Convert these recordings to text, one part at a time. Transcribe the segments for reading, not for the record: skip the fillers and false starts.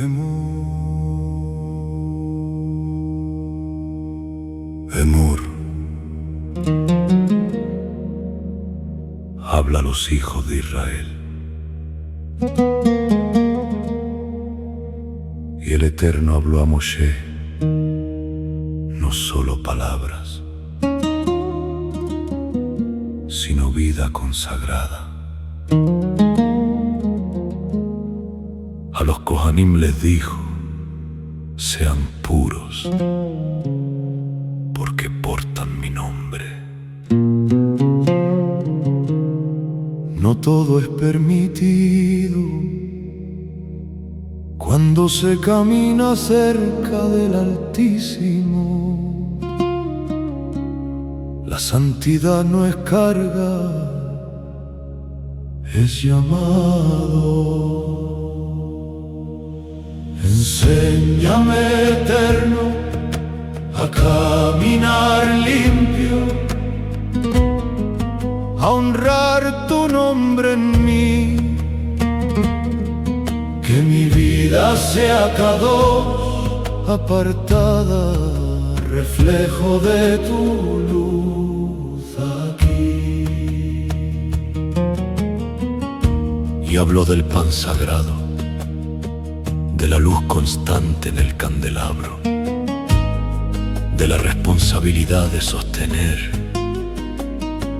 Emor, habla a los hijos de Israel. Y el Eterno habló a Moshe, no solo palabras, sino vida consagrada. A los Kohanim les dijo: sean puros, porque portan mi nombre. No todo es permitido cuando se camina cerca del Altísimo. La santidad no es carga, es llamado. Enséñame, Eterno, a caminar limpio, a honrar tu nombre en mí, que mi vida sea Kadosh, apartada, reflejo de tu luz aquí. Y habló del pan sagrado, de la luz constante en el candelabro, de la responsabilidad de sostener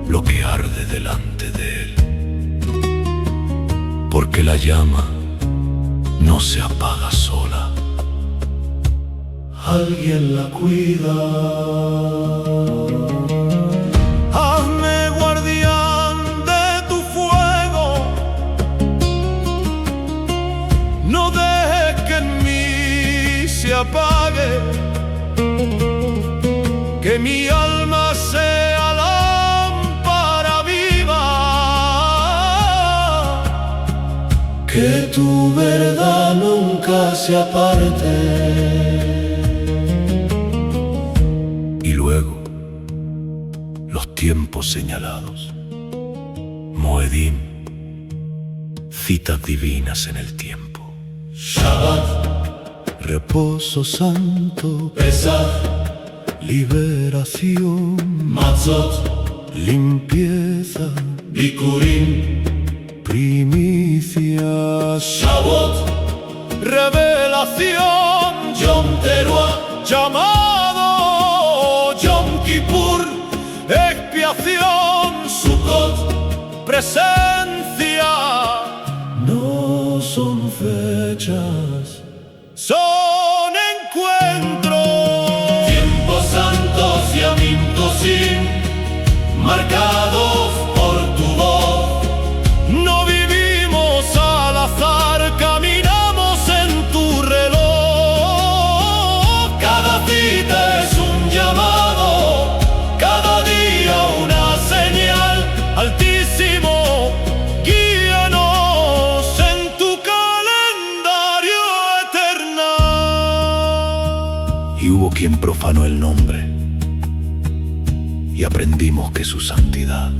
lo que arde delante de él, porque la llama no se apaga sola, alguien la cuida. Hazme guardián de tu fuego, no dejes que en mí se apague, que mi alma sea lámpara viva, que tu verdad nunca se aparte. Y luego, los tiempos señalados, Moedim, citas divinas en el tiempo. Shabbat, reposo santo. Pesach, liberación. Matzot, limpieza. Bikurim, primicias. Shavuot, revelación. Yom Teruah, llamado. Yom Kippur, expiación. Sukkot, presencia. No son fechas, son encuentros. Tiempos santos y Yamim Tosim, marcados por tu voz. No vivimos al azar, caminamos en tu reloj. Cada cita es un llamado, cada día una señal. Altísimo, guíanos en tu calendario eternal. Y hubo quien profanó el nombre, y aprendimos que su santidad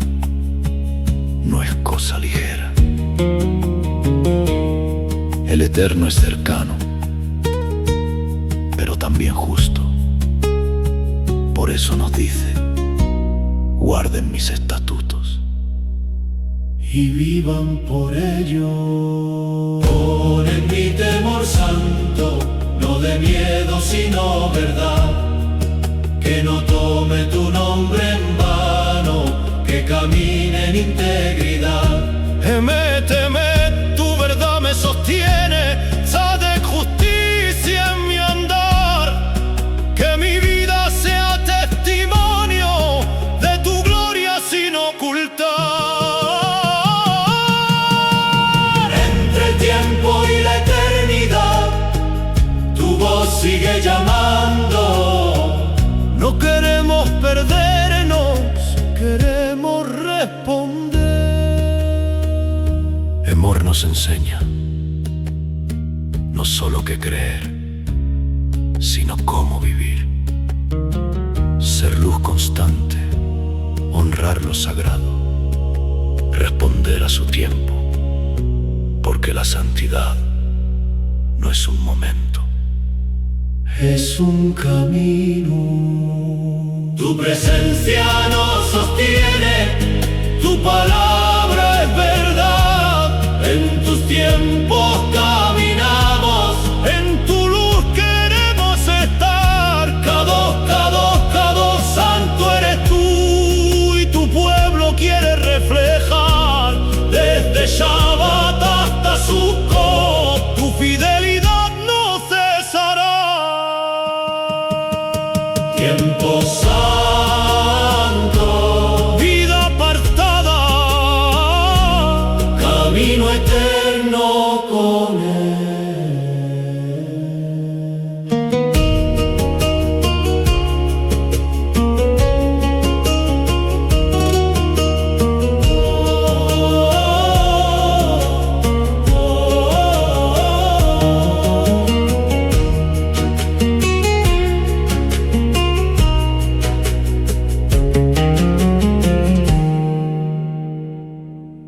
no es cosa ligera. El Eterno es cercano, pero también justo. Por eso nos dice: guarden mis estatutos y vivan por ello. Pon en mi temor santo, no de miedo sino verdad, que no tome tu nombre en vano, que camine en integridad. Emet, Emet, tu verdad me sostiene, Tzadek, justicia en mi andar, que mi vida sea testimonio de tu gloria sin ocultar. Entre el tiempo y la eternidad, tu voz sigue llamando. No queremos perdernos, queremos responder. Emor nos enseña no solo qué creer, sino cómo vivir. Ser luz constante, honrar lo sagrado, responder a su tiempo, porque la santidad no es un momento, es un camino. Tu presencia nos sostiene, tu palabra es verdad. En tus tiempos caminamos, en tu luz queremos estar. Kadosh, santo eres tú, y tu pueblo quiere reflejar. Desde Shabbat hasta Sukkot, tu fidelidad no cesará. Tiempo santo, vida apartada, camino eterno con Él.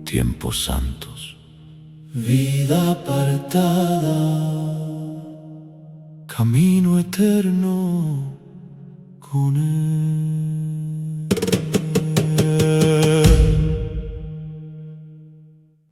Tiempos santos, Vida apartada, camino eterno con Él.